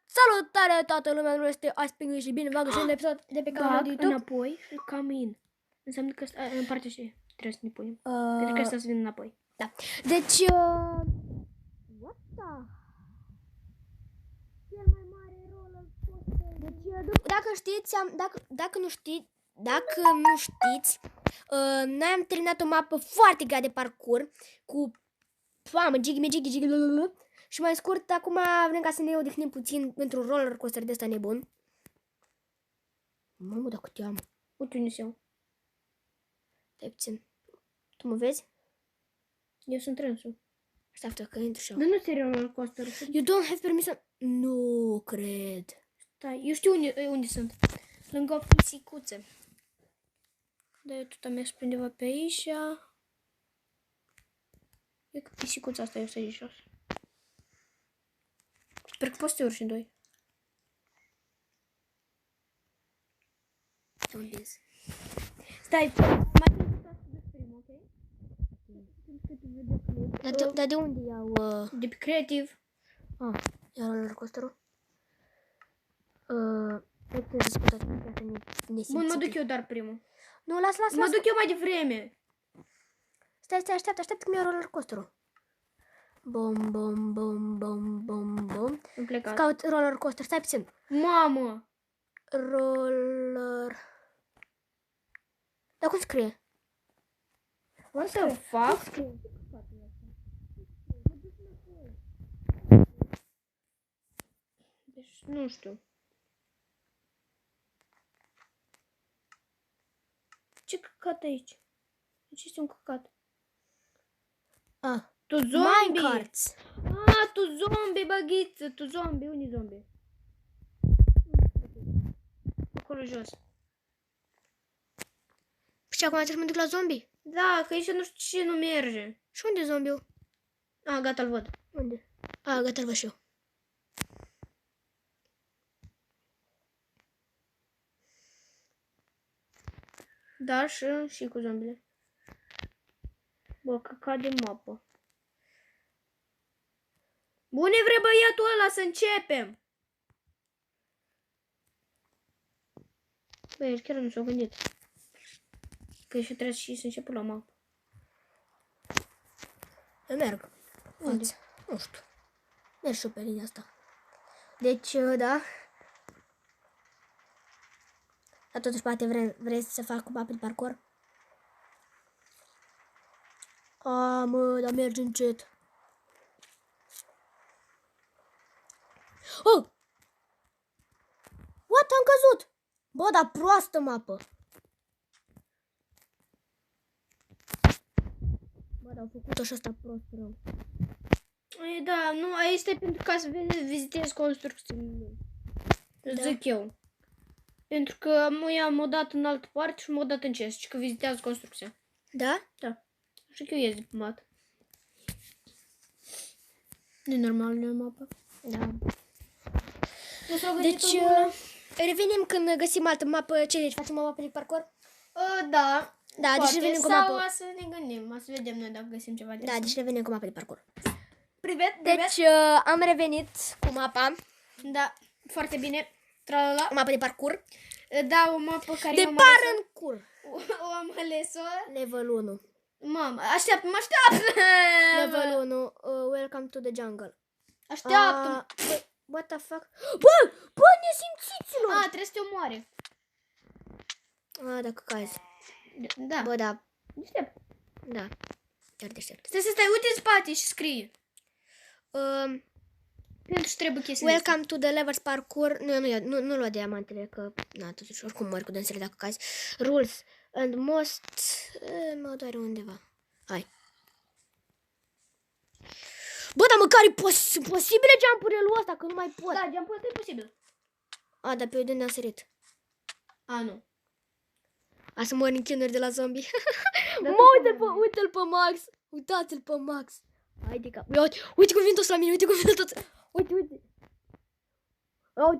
Salutare toată lumea, nu este Asping și bine v-am găsit în episod de pe canalul de YouTube. Înapoi și cam in. Înseamnă că în partea și trebuie să ne punem. Pentru că asta să vină înapoi. Da. Deci, what the? Cel mai mare roller coaster. Deci, dacă știți, dacă nu știți, noi am terminat o mapă foarte grea de parcurs cu jiggy, și mai scurt, acum vrem ca să ne odihnim puțin pentru un roller coaster de ăsta nebun. Mamă, dacă te am. Uite unde eu. Stai puțin. Tu mă vezi? Eu sunt trânsul. Așteaptă că intru și eu. Dar nu serio roller coaster. You don't have permission. Nu cred. Stai, eu știu unde sunt. Lângă o pisicuță. Dar eu tot am mers pe undeva pe aici. E că pisicuța asta eu să aici jos. Sper că poți să te urci în doi. Unde ești? Stai, mai trebuie să vezi primul, ok? Dar de unde iau? De pe creativ. Iau roller coaster-ul? Trebuie să spun toate ca să ne simțim. Bun, mă duc eu dar primul. Nu, las. Mă duc eu mai devreme. Stai, așteaptă că mi-au roller coaster-ul. Bom. Am plecat. Caut roller coaster, stai puțin. Mamă! Roller... Dar cum scrie? What the fuck? Deci, nu știu. Ce căcat aici? Deci este un căcat. Tu zombie! Minecarts. Tu zombie, băghiță! Tu zombie! Unde-i zombie? Acolo jos. Și acum trebuie să mă duc la zombie? Da, că aici nu știu ce nu merge. Și unde e zombiul? Gata, îl văd. Unde? Gata, îl văd și eu. Da, și cu zombile. Bă, căcat de mapă. Bune vre băiatul ăla să începem! Băi, chiar nu s-au gândit. Că și trebuie și să începem la mapă. Eu merg. Unde? Nu știu. Merg și eu pe linia asta. Deci, da. Dar totuși poate vrei să fac o mapă de parcurs? Mă, dar merge încet. Oh! What? Am căzut! Bă, dar proastă mapă. Bă, dar au făcut așa asta prost rău. E, da, nu, aici este pentru ca să vizitezi construcțiile. Da. Zic eu. Pentru că m-am dat în altă parte și m-am dat în chest și că vizitează construcția. Da? Da. Așa că eu ies de pe mat. Nu e normal, nu e mapă. Da. Deci, revenim când găsim altă mapă. Ce, deci facem o mapă de parcurs? Da. Da, deci revenim cu sau mapă. să ne gândim, să vedem noi dacă găsim ceva de Da, deci revenim cu mapă de parcurs. Privet. Deci, am revenit cu mapa. Da, foarte bine. Tralala. O mapă de parcurs. Da, o mapă care De eu am parcurs. o am ales-o. Level 1. Mamă, mă așteaptă! Level 1. Welcome to the jungle. Așteaptă! What the fuck? Bă, nesimțiților! Trebuie să te omoare. Dacă cazi. Da. Bă, da. Deștept. Da. Chiar deștept. Stai, uite în spate și scrie. Pentru că trebuie chestia. Welcome to the levels parkour. Nu lua diamantele, că na, totuși oricum mori cu dânsele dacă cazi. Rules and most mă doare undeva. Hai. Bă, dar măcar e posibile jump-urile lui ăsta, că nu mai pot. Da, jump-ul ăsta e posibil. Dar pe unde am sărit? Nu. Să mor în chinuri de la zombie. Da, Mă, uite-l pe Max. Uitați-l pe Max. Hai de cap. Uite cum vin toți la mine, uite cum vin toți. Uite. Uite,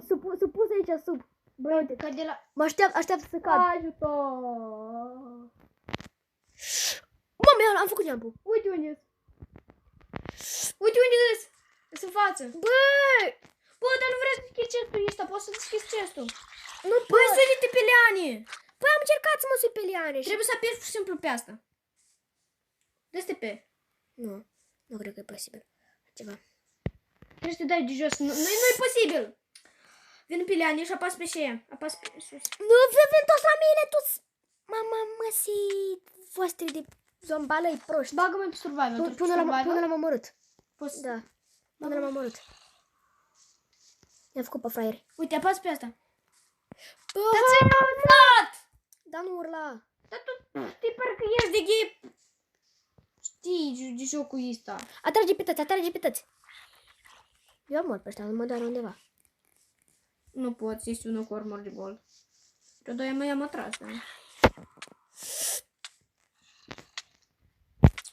s-a pus aici sub. Băi, uite, că de la... Mă așteaptă să cad. Ajutor! Mă, am făcut jump-ul. Uite unde-s. Uite unde-s. În față. Bă, Bă, dar nu vrei să deschizi chestul ăsta, poți să deschizi chestul. Nu Băi, pot. sări-te pe liane. Păi am încercat să mă sui pe liane și... Trebuie să apeși pur și simplu pe asta. Dă-te pe. Nu cred că e posibil. Ceva. Trebuie să te dai de jos. Nu e posibil. Vin pe liane și apasă pe șeia. Apasă pe sus. Nu, vin toți la mine, toți. Mama, măsii voastre de zombală-i proști. Bagă-mă pe survival. Până l-am omorât. Poți... Da, până l-am omorât. I-am făcut pe fraieri. Uite, apasă pe asta. Dar ți-ai urlat! Dar nu urla. Dar tu știi parcă ești de gay. Știi de jocul ăsta. Atrage pe tăți. Eu mor pe ăștia, nu mă doare undeva. Nu poți, ești unul cu armor de gold. Eu doi i-am atras, da?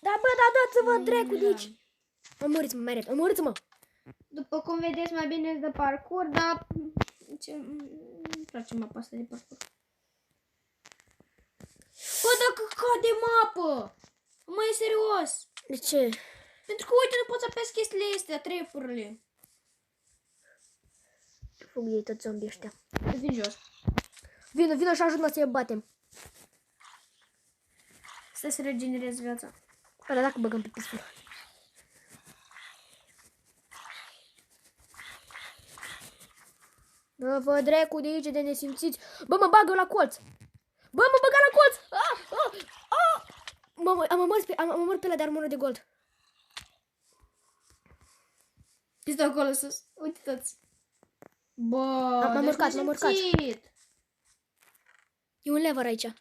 Da, bă, da, dați-vă dracu de aici. Omorâți-mă, mai repede, omorâți-mă. După cum vedeți, mai bine de parcurs, dar... Îmi place mapa asta de parcurs. Bă, dacă cade mapă! Mai e serios! De ce? Pentru că, uite, nu poți apesi chestiile astea, trepurile. Fug ei toți zombii ăștia. Vin jos. Vină și ajută-mă să-i batem. Stai să regenerez viața. Ăla dacă băgăm pe pistul. Bă, vă dracu de aici de nesimțiți. Bă, mă bagă la colț. Bă, mă băga la colț. Am omorât pe ăla de armură de gold. Pistă acolo sus. Uite toți. Bă, M-am deci urcat. nesimțit. E un lever aici.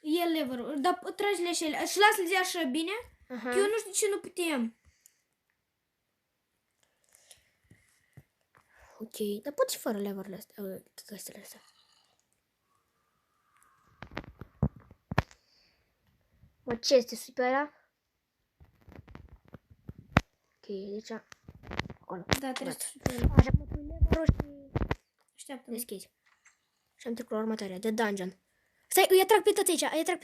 E lever-ul, dar tragi-le și ele. Și lasă-le zi așa bine. Aha. Că eu nu știu de ce nu putem. Ok, dar pot și fără lever-urile astea. Căstele astea. Mă, ce este? Sui pe ăla? Ok, deci... Acolo. Da, trebuie Gata. să... Așa, mă pui lever-ul și... Așteaptă-mă. Deschizi. Și am trecut la următoarea, de dungeon. Stai, îi atrag pe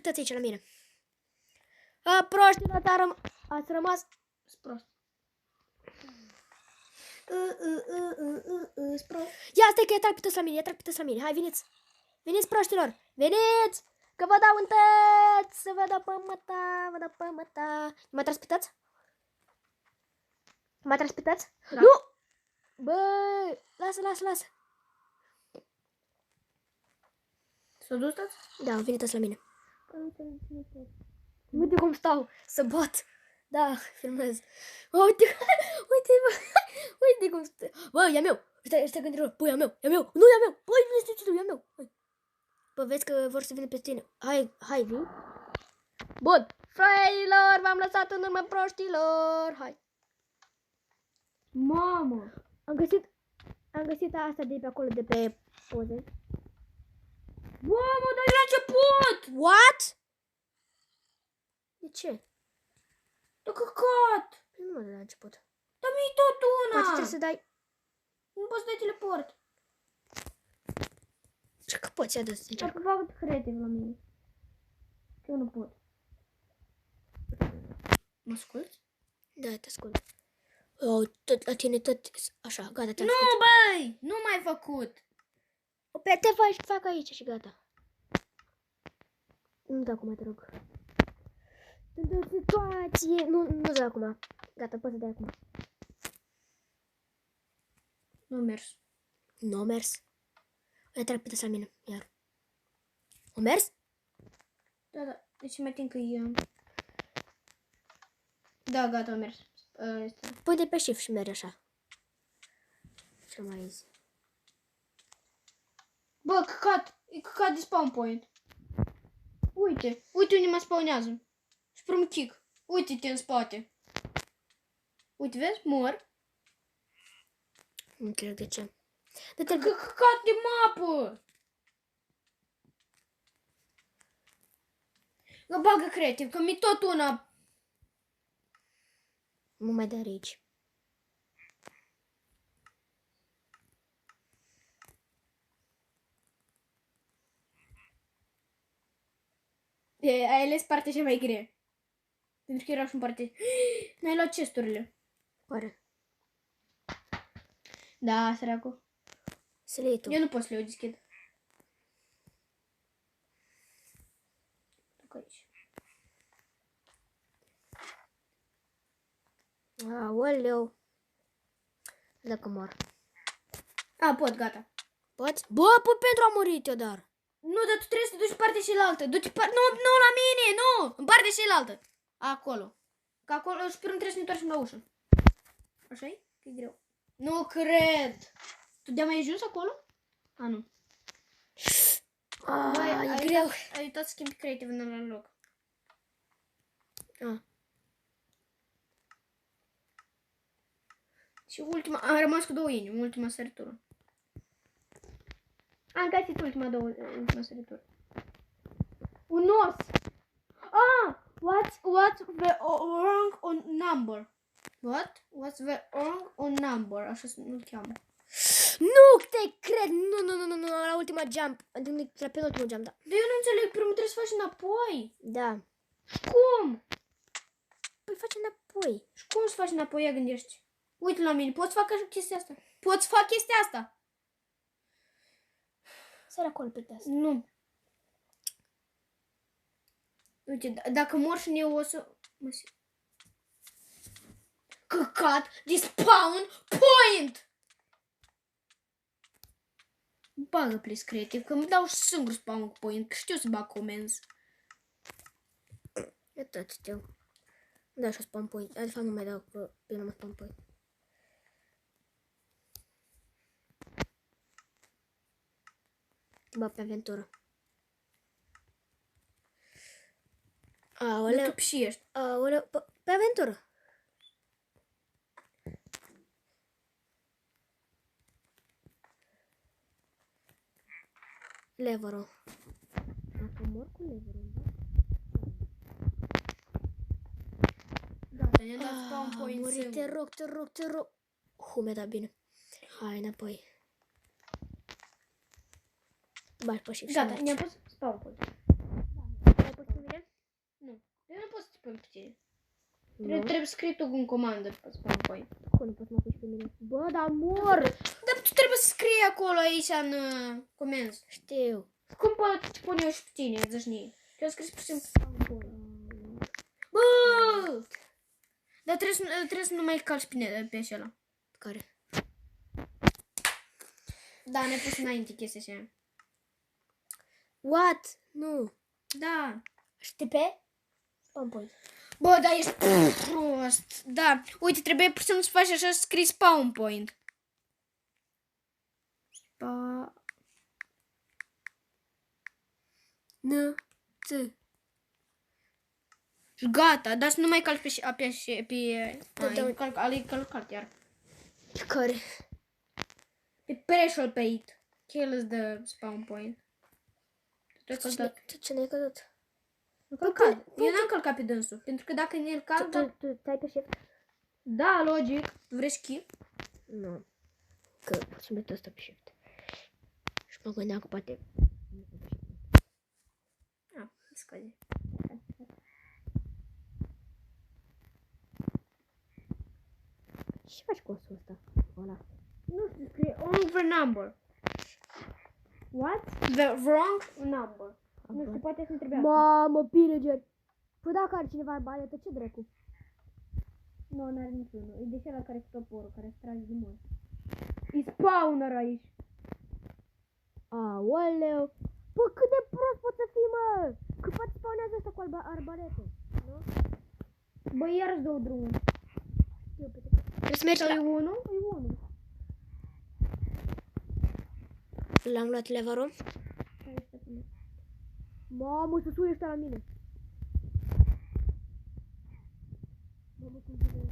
toți aici, la mine. Proștilor, ați rămas... Prost. Ia, stai că îi atrag pe toți la mine, hai, veniți. Veniți, proștilor, veniți! Că vă dau în tăți, să vă dau pe măta. Mă transpitați? Mă transpitați? Da. Nu! Bă, lasă. S-a dus toți? Da, au venit toți la mine. Uite cum stau, să bat. Da, filmez. Uite cum stă. Bă, e a meu. Ăsta gândire. Bă, e a meu. Nu, e a meu. Băi, nu este tu, e a meu. Hai. Bă, vezi că vor să vină pe tine. Hai, vin. Bun. Fraierilor, v-am lăsat în urmă proștilor. Hai. Mamă! Am găsit asta de pe acolo, de pe poze. Mamă, dar e la început! What? De ce? Da căcat! Nu mă dă la început. Dar mi-i tot una! Poate trebuie să dai... Nu poți să dai teleport. Ce că poți, ia dă să încerc. Dacă fac creativ la mine. Eu nu pot. Mă asculti? Da, te ascult. Tot la tine, tot așa, gata, te-am Nu, făcut. băi! Nu m-ai făcut! Pe te fac aici și gata. Nu dau acum, te rog. Într-o situație... Nu dau acum. Gata, poți să dai acum. Nu mers. Nu a mers. Îi trag pe la mine, iar. A mers? Da. Deci mai timp că e... Da, gata, a mers. Pui de pe shift și mergi așa. Cel mai easy. Bă, căcat! E căcat de spawn point. Uite unde mă spawnează. Sprum kick. Uite-te în spate. Uite, vezi? Mor. Nu înțeleg de ce. Căcat de mapă! Că bagă creativ, că mi tot una. Nu mai dă rage. Ai ales partea cea mai grea. Pentru că erau și în parte. N-ai luat chesturile. Oare? Da, săracu. Să le iei tu. Eu nu pot să le deschid. Duc aici. Aoleu. Dacă mor. A, pot, gata. Poți? Bă, pot pentru a muri, Teodor. Nu, dar tu trebuie să te duci partea cealaltă. Nu la mine, nu! În partea cealaltă. Acolo. Că acolo și primul trebuie să ne întoarcem la ușă. Așa-i? Că e greu. Nu cred! Tu de-am mai ajuns acolo? A, nu. Băi, E greu. Ai uitat să schimbi creative în alt loc. Și ultima, am rămas cu 2 inimi, ultima săritură. Am găsit ultima săritură. Un os! Ah! What's the wrong on number? What? What's the wrong on number? Așa nu-l cheamă. Nu te cred. Nu, la ultima jump. La penultimul jump, da. Dar eu nu înțeleg, primul trebuie să faci înapoi. Da. Cum? Păi faci înapoi. Și cum să faci înapoi, ia gândești? Uite la mine, poți fac chestia asta? Poți fac chestia asta? Sări acolo pe asta. Nu. Uite, dacă mor și eu o să... Căcat de spawn point! Bagă, please, creative, că îmi dau singur spawn point, că știu să bag comenzi. Eu tot știu. Da, și-o spawn point. De fapt nu mai dau, că eu nu mă spawn point. Bă, pe aventură. Aoleu. Tu și ești. Aoleu, pe aventură. Leverul. Dacă mor cu leverul, Da, ne-a dat spawn point muri, singur. te rog. Mi-a dat bine. Hai înapoi. Bagi pe shift. Gata, ne-am pus spawn point. Ai pus pe mine? Nu, eu nu pot să te pun pe tine. Nu. Trebuie să scrii tu în comandă pe spawn point. Cum nu poți să mă pui pe mine? Bă, dar mor! Dar tu trebuie să scrii acolo, aici, în comenzi. Știu. Cum pot să pun eu și pe tine, zășnie? Eu scris pur și simplu spawn point. Bă! Dar trebuie să nu mai calci pe acela. Care? Da, ne-a pus înainte chestia așa. What? Nu. Da. HTTP? Spawn point. Bă, da, ești prost. Da, uite, trebuie pur și simplu să faci așa, să scrii spawn point. N-ți. Și gata, dar să nu mai calci pe calcat iar. Care? Pe pressure plate. Kill is the spawn point. Ce n-ai căzut? Eu n-am călcat pe dânsul, pentru că dacă ne-l calc... Tu stai pe shift? Da, logic. Vrei schimb? Nu. Că poți mete asta pe shift. Și mă gândeam că poate... Ah, scuze. Ce faci cu osul ăsta? Ăla. Nu știu, scrie wrong the number. What? The wrong number. Nu știu, poate să-mi trebuie asta. Mamă, pillager! Păi dacă are cineva arbalete, ce dracu? Nu, n-are niciunul. E de cel care cu toporul, care se trage din mult. E spawner aici. Aoleu! Bă, cât de prost poți să fii, mă! Că poate spawnează ăsta cu arbalete, nu? Bă, iarăși două drumuri. Trebuie să mergi Sau la... e unul? E unul. L-am luat leverul. Mamă, susul ăsta la mine. Mamă, cum vine.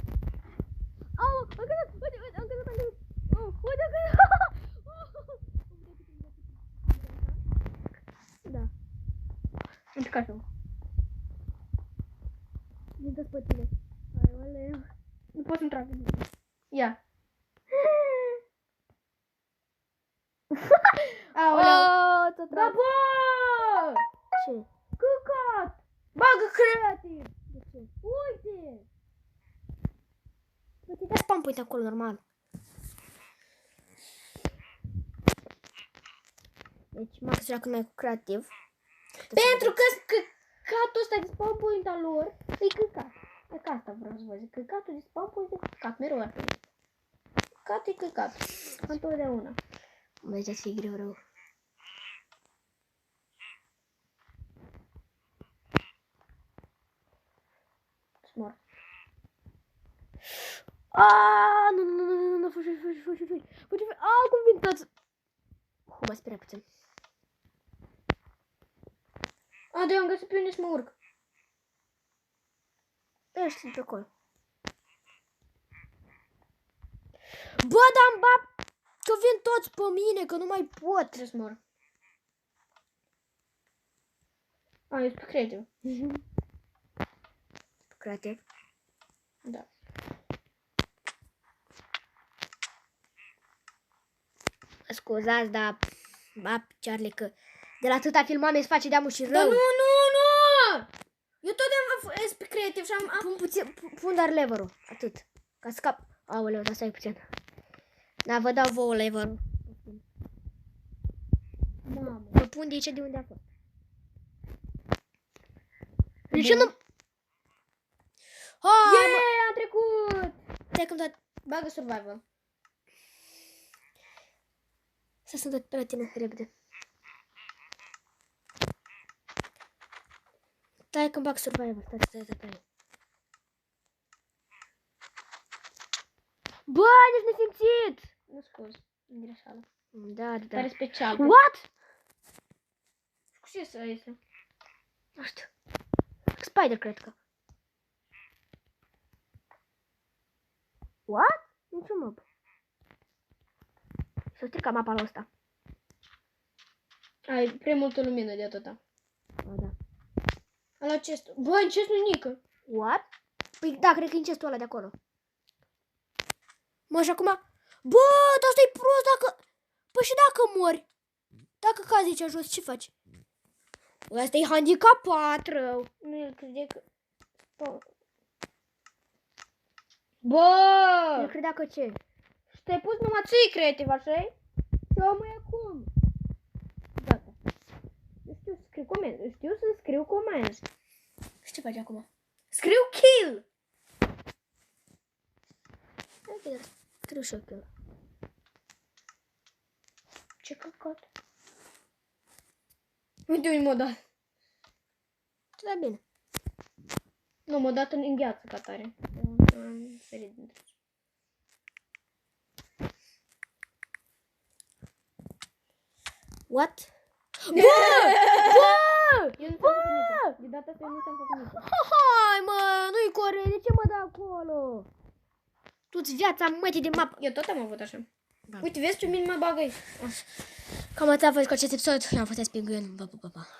Au, am căzut, uite, am căzut. Uite, am căzut. Da. Uite ca așa. Vin tot pe tine. Aoleu. Nu pot intra. Ia. Aoleu. Tot Da, bă! Ce? Căcat! Bagă creativ! De ce? Uite! Uite, da spam point acolo, normal. Deci Max joacă mai cu creativ. Pentru că căcatul ăsta de spawn point al lor e căcat. E că asta vreau să vă zic. Căcatul de spawn point e căcat. Mereu ar fi. Căcat e căcat. Întotdeauna. Băi, să fie greu rău. Smor. Aaaa, nu, fugi. Aaaa, cum vin toți. Mă speria puțin. A, eu am găsit pe unde să mă urc. Ești pe acolo. Bă, dar-mi bap că vin toți pe mine, că nu mai pot. Trebuie să mor. A, eu sunt pe creativ. Creativ. Da. Scuzați, dar bap, Charlie, că de la atâta filmam îți face de-amu și rău. Dar nu! Eu tot am pe creativ și am... Pun puțin, pun doar lever-ul, atât. Ca scap. Aoleu, dar stai puțin. Da, vă dau vouă lever-ul. Mamă. Vă pun de aici de unde a fost. Deci nu... Hai, mă! Am trecut! Stai că-mi dat... Bagă survival. Să sunt pe la tine, repede. Stai că-mi bag survival, stai. Bă, nici nesimțit! Nu scuz. În greșeală. Da. Care special. What? Cu ce să este? Nu știu. Spider, cred că. What? Niciun mob. S-a stricat mapa la ăsta. Ai prea multă lumină de atâta. Da. Ala chest. Bă, în chest nu nică. What? Păi da, cred că e incestul ăla de acolo. Mă, și acum... Bă, dar ăsta e prost dacă... Păi și dacă mori? Dacă cazi aici jos, ce faci? Ăsta e handicapat rău. Nu, el crede că... Bă! El credea că ce? Și te-ai pus numai ții creativ, așa-i? Și o mai acum. Gata. Știu să scriu comenzi. Și ce faci acum? Scriu kill! Ok, scriu și eu kill. Ce căcat. Uite unde m-a dat. Ce da bine. Nu, m-a dat în gheață ca tare. Am sărit dintre. What? Bă! Eu nu ți-am făcut nicio. De data asta eu nu ți-am făcut nicio. Hai, mă, nu-i corect, de ce mă dă acolo? Tu-ți viața mătii de mapă. Eu tot am avut așa. Da. Uite, vezi ce mine mă bagă aici. Cam atât a fost cu acest episod. Eu am fost Spinguin. Pa.